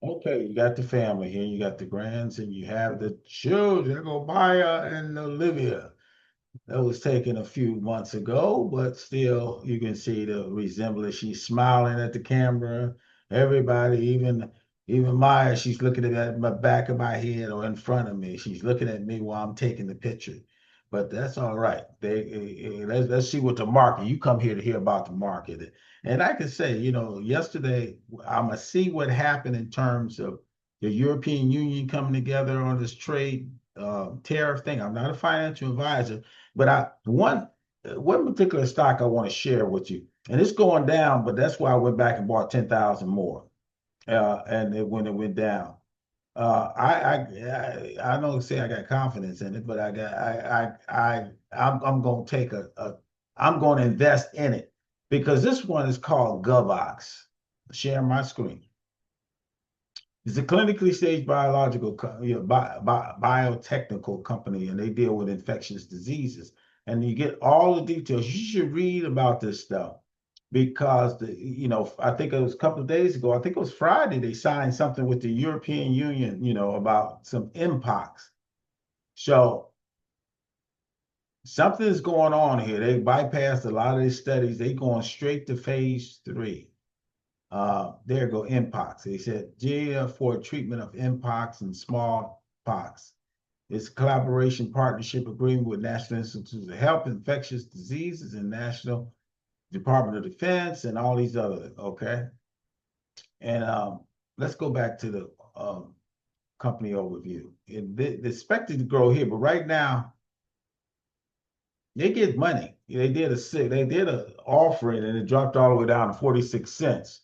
Okay, you got the family here, you got the grands, and you have the children, Maya and Olivia. That was taken a few months ago, but still you can see the resemblance. She's smiling at the camera. Everybody, even Maya, she's looking at my back of my head or in front of me. She's looking at me while I'm taking the picture. But that's all right. Let's see what the market. You come here to hear about the market. And I can say, yesterday I'm gonna see what happened in terms of the European Union coming together on this trade tariff thing. I'm not a financial advisor, but one particular stock I want to share with you, and it's going down, but that's why I went back and bought 10,000 more. When it went down, I don't say I got confidence in it, but I'm going to I'm going to invest in it because this one is called GOVX. Share my screen. It's a clinically staged biotechnical company, and they deal with infectious diseases. And you get all the details. You should read about this stuff because I think it was a couple of days ago. I think it was Friday. They signed something with the European Union, about some mpox. So something is going on here. They bypassed a lot of these studies. They going straight to phase 3. There go mpox. They said GA for treatment of mpox and smallpox. It's a collaboration partnership agreement with National Institutes of Health, Infectious Diseases, and National Department of Defense, and all these other. Okay, and let's go back to the company overview. They're expected to grow here, but right now they get money. They did a offering, and it dropped all the way down to 46 cents.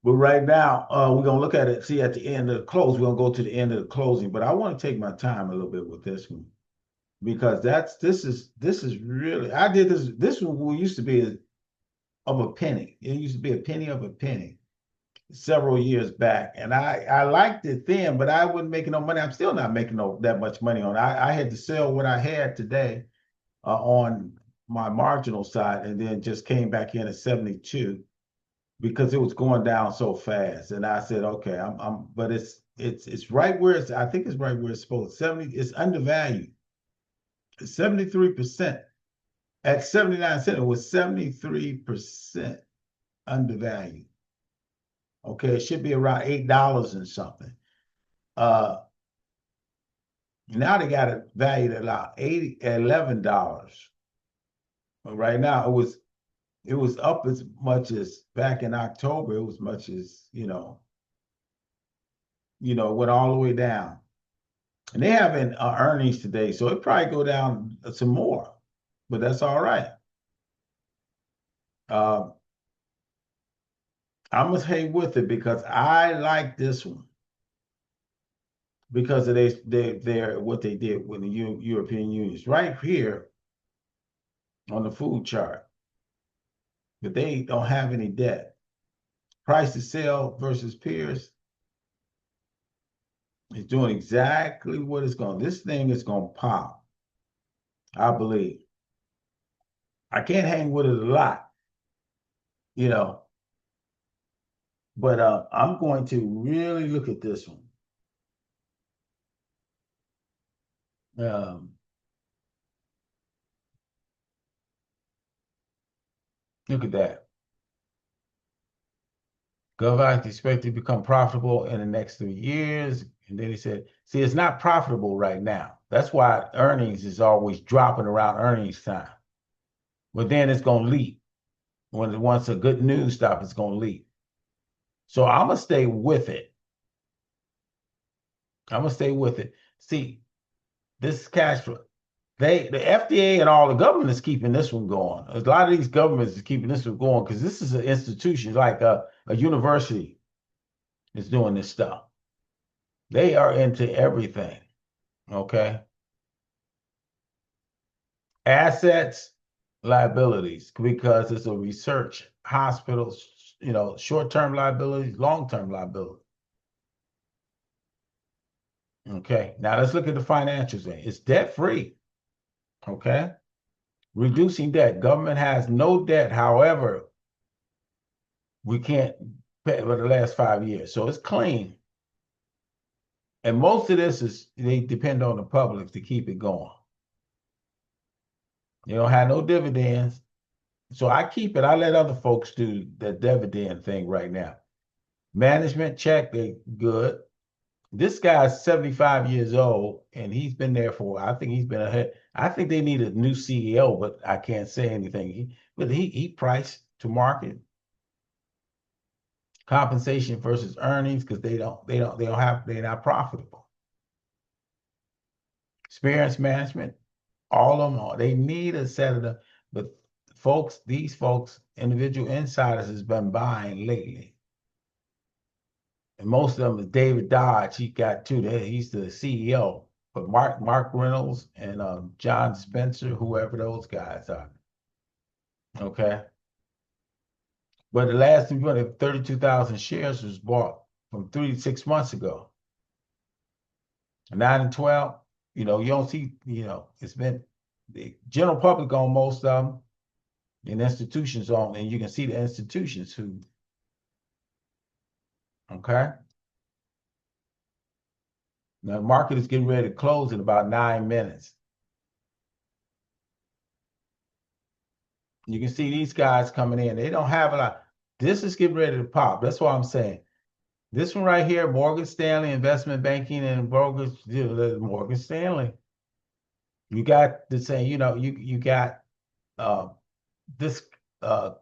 But right now, we're gonna look at it, see at the end of the close, we're gonna go to the end of the closing. But I want to take my time a little bit with this one because this is really I did this one used to be of a penny. It used to be a penny of a penny several years back. And I liked it then, but I wasn't making no money. I'm still not making that much money on it. I had to sell what I had today on my marginal side and then just came back in at 72 because it was going down so fast. And I said, okay, but it's right where I think it's right where it's supposed. 70, it's undervalued. 73% at 79 cents. It was 73% undervalued. Okay, it should be around $8 and something. Uh, Now they got it valued at about $11. But right now it was up as much as back in October. It was much as went all the way down. And they having earnings today, so it probably go down some more, but that's all right. Uh, I'm gonna hang with it because I like this one because of they're what they did with the European Union. Right here on the food chart, but they don't have any debt. Price to sell versus peers is doing exactly what it's going. This thing is going to pop, I believe. I can't hang with it a lot, you know, but I'm going to really look at this one. Um, Look at that. GOVX expected to become profitable in the next 3 years. And then he said, see, it's not profitable right now. That's why earnings is always dropping around earnings time. But then it's going to leap. Once a good news stop, it's going to leap. So I'm going to stay with it. I'm going to stay with it. See, this cash flow. The FDA and all the government is keeping this one going. A lot of these governments is keeping this one going because this is an institution like a university is doing this stuff. They are into everything. Okay. Assets, liabilities, because it's a research hospital, short-term liabilities, long-term liability. Okay. Now let's look at the financials. It's debt-free. Okay. Reducing debt. Government has no debt. However, we can't pay for the last 5 years. So it's clean. And most of this is, they depend on the public to keep it going. They don't have no dividends. So I keep it. I let other folks do the dividend thing right now. Management check, they good. This guy's 75 years old and he's been there for, I think he's been ahead. I think they need a new CEO, but I can't say anything. But he priced to market compensation versus earnings because they're not profitable. Experience management, all of them are. They need a set of them. But folks, these folks, individual insiders has been buying lately. And most of them is David Dodge. He got two. He's the CEO. But Mark Reynolds and John Spencer, whoever those guys are. Okay. But the last 32,000 shares was bought from 3 to 6 months ago. 9 and 12, you don't see, it's been the general public on most of them and institutions on, and you can see the institutions who, okay. Now the market is getting ready to close in about 9 minutes. You can see these guys coming in. They don't have a lot. This is getting ready to pop. That's what I'm saying. This one right here, Morgan Stanley Investment Banking and Brokers, Morgan Stanley. You got the same, you got this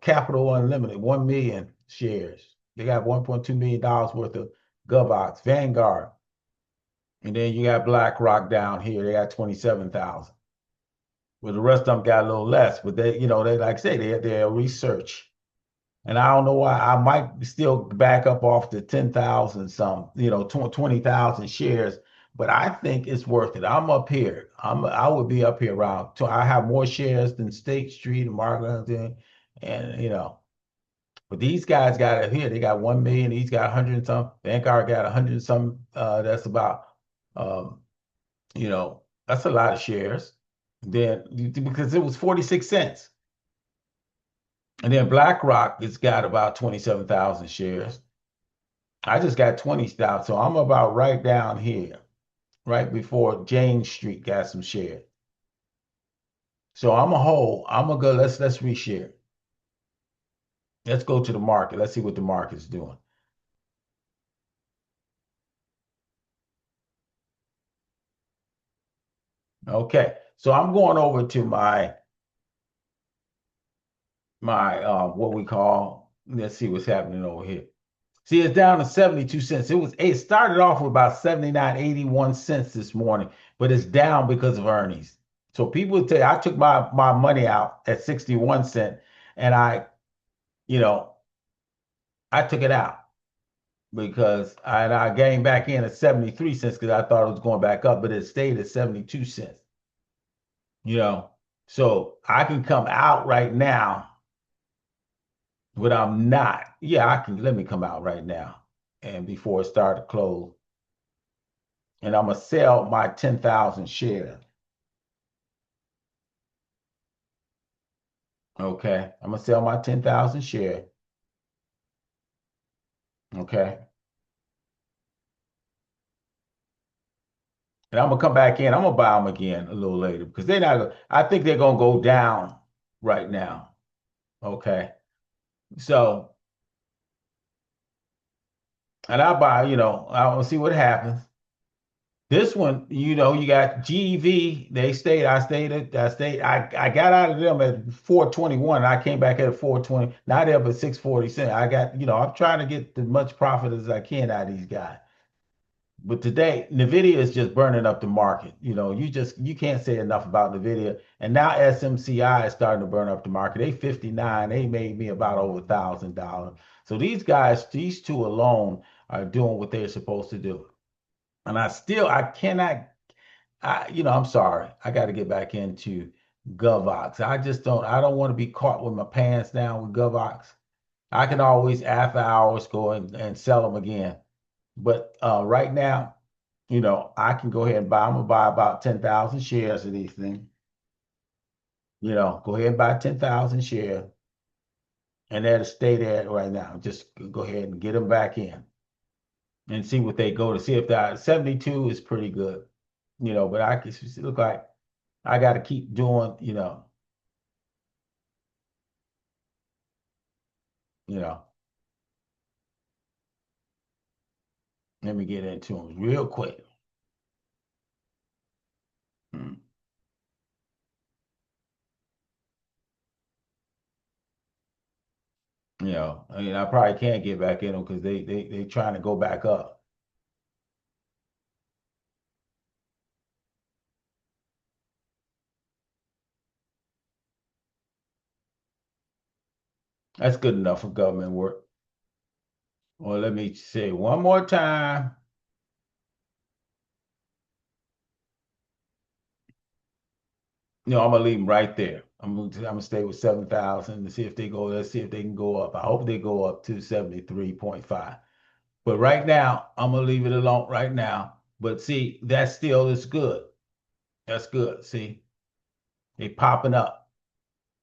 Capital Unlimited, 1 million shares. They got $1.2 million worth of GOVX, Vanguard. And then you got BlackRock down here. They got 27,000. Well, the rest of them got a little less, but they like I say, they're research. And I don't know why. I might still back up off the 10,000 some, 20,000 shares, but I think it's worth it. I'm up here. I would be up here around. I have more shares than State Street and Margaret, and but these guys got it here. They got 1 million. He's got 100 and some. Vanguard got 100 and some. That's about, that's a lot of shares. Then because it was 46 cents. And then BlackRock has got about 27,000 shares. I just got 20,000. So I'm about right down here, right before Jane Street got some shares. So I'm a hold. I'm gonna go. Let's reshare. Let's go to the market. Let's see what the market's doing. Okay. So I'm going over to my what we call, let's see what's happening over here. See, it's down to 72 cents. It started off with about 79.81 cents this morning, but it's down because of earnings. So people tell you, I took my money out at 61 cents and I took it out because I gained back in at 73 cents because I thought it was going back up, but it stayed at 72 cents. So I can come out right now. But I'm not. Yeah, let me come out right now. And before it started to close. And I'm going to sell my 10,000 shares. Okay. I'm going to sell my 10,000 shares. Okay. And I'm going to come back in. I'm going to buy them again a little later because I think they're going to go down right now. Okay. So, and I'll buy, I'll see what happens. This one, you got GEV. I got out of them at 421. I came back at 420. Now they're up at 640 cents. I got, I'm trying to get as much profit as I can out of these guys. But today, NVDA is just burning up the market. You can't say enough about NVDA. And now SMCI is starting to burn up the market. They 59. They made me about over $1,000. So these two alone are doing what they're supposed to do. And I'm sorry. I got to get back into GOVX. I don't want to be caught with my pants down with GOVX. I can always after hours go and sell them again. But right now, I can go ahead and buy. I'm going to buy about 10,000 shares of these things. Go ahead and buy 10,000 shares. And that'll stay there right now. Just go ahead and get them back in. and see what they go to see if that 72 is pretty good, but I can look like I got to keep doing, you know, let me get into them real quick. Hmm. I mean, I probably can't get back in them because they trying to go back up. That's good enough for government work. Well, let me say one more time. I'm gonna leave them right there. I'm gonna stay with 7,000 and see if they go. Let's see if they can go up. I hope they go up to 73.5. But right now, I'm gonna leave it alone right now. But see, that still is good. That's good. See, they popping up.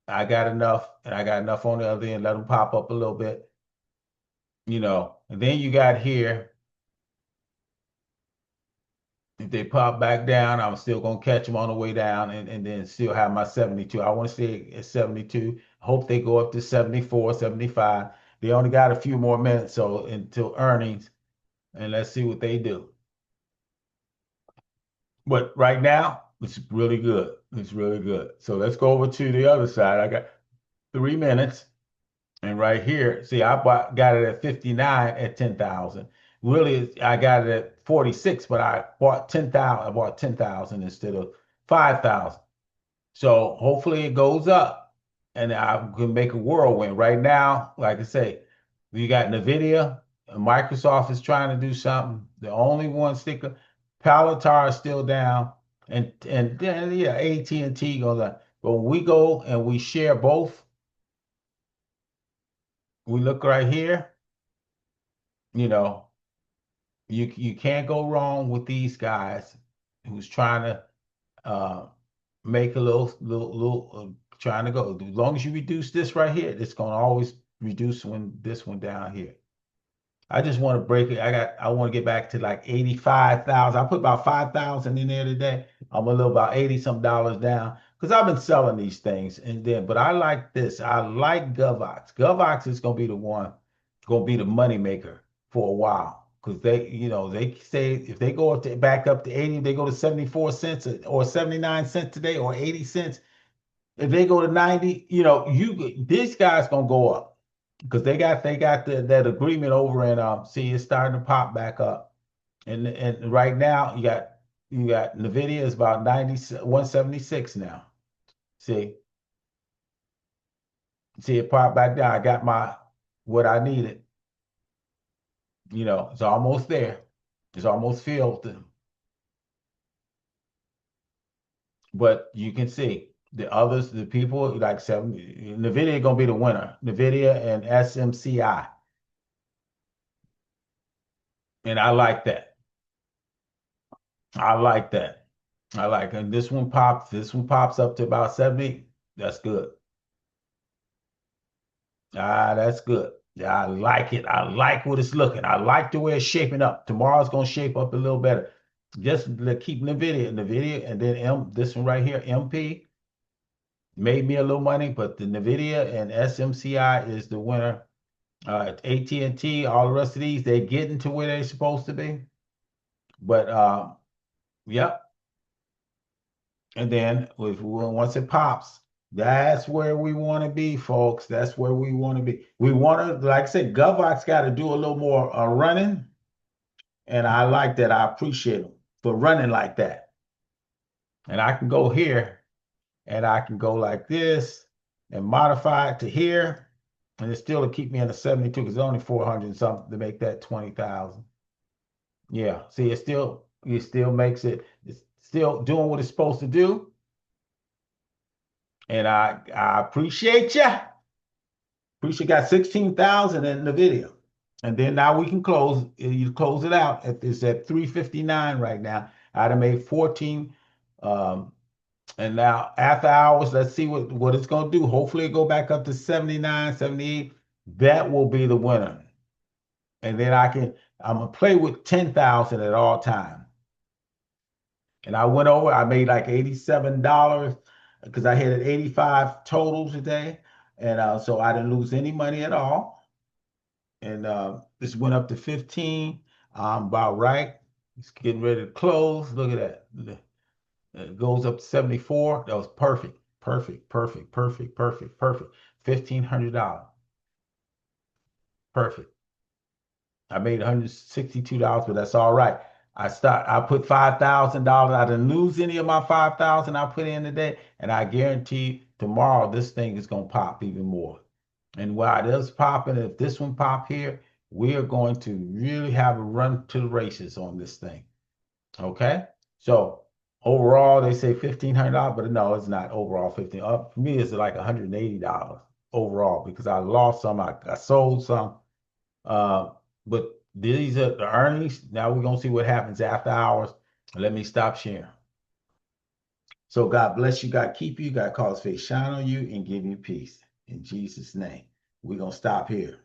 I got enough, and I got enough on the other end. Let them pop up a little bit, And then you got here. If they pop back down, I'm still gonna catch them on the way down, and then still have my 72. I want to stay at 72. Hope they go up to 74, 75. They only got a few more minutes so until earnings, and let's see what they do. But right now, it's really good. It's really good. So let's go over to the other side. I got 3 minutes. And right here, see, got it at 59 at 10,000. Really, I got it at 46, but I bought 10,000. I bought 10,000 instead of 5,000. So hopefully it goes up and I can make a whirlwind. Right now, like I say, we got NVDA, Microsoft is trying to do something. The only one sticker, Palantir is still down, and then yeah, AT&T goes up. But when we go and we share both, we look right here, you know, you can't go wrong with these guys who's trying to make a little trying to go. As long as you reduce this right here, it's gonna always reduce this one down here. I just want to break it. I want to get back to like 85,000. I put about 5,000 in there today. I'm a little about 80 some dollars down because I've been selling these things but I like this. I like GOVX. GOVX is gonna be the one, gonna be the money maker for a while because they say if they go back up to 80, they go to 74 cents or 79 cents today or 80 cents. If they go to 90, this guy's gonna go up because they got that agreement over and see it's starting to pop back up. And right now you got NVIDIA is about 176 now. See it pop back down. I got what I needed. It's almost there. It's almost filled. But you can see the others, the people like NVIDIA gonna be the winner. NVIDIA and SMCI. And I like that. I like that. And this one pops up to about 70. That's good. That's good. Yeah, I like it. I like what it's looking. I like the way it's shaping up. Tomorrow's gonna shape up a little better. Just keep NVIDIA, and then this one right here, MP, made me a little money, but the NVIDIA and SMCI is the winner. AT&T, all the rest of these, they're getting to where they're supposed to be. But yep. And then once it pops, that's where we want to be, folks. That's where we want to be. We want to, like I said, GovX got to do a little more running. And I like that. I appreciate them for running like that. And I can go here and I can go like this and modify it to here. And it's still to keep me in the 72 because it's only 400 something to make that 20,000. Yeah. See, it still makes it's still doing what it's supposed to do. And I appreciate you. Appreciate got 16,000 in the video. And then now we can close. You close it out. It's at 359 right now. I'd have made 14. And now after hours, let's see what it's going to do. Hopefully it go back up to 79, 78. That will be the winner. And then I'm gonna play with 10,000 at all times. And I went over, I made like $87 because I hit 85 total today. And so I didn't lose any money at all. And this went up to 15. I'm about right. It's getting ready to close. Look at that. It goes up to 74. That was perfect. Perfect, perfect, perfect, perfect, perfect. $1,500. Perfect. I made $162, but that's all right. I put $5,000. I didn't lose any of my 5,000 I put in today, and I guarantee tomorrow this thing is gonna pop even more. And while it is popping, if this one pop here, we are going to really have a run to the races on this thing. Okay, so overall they say $1,500, but no, it's not overall 15. For me, it's like $180 overall because I lost some, I sold some. But these are the earnings. Now we're gonna see what happens after hours. Let me stop sharing. So God bless you, God keep you, God cause face shine on you and give you peace. In Jesus' name. We're gonna stop here.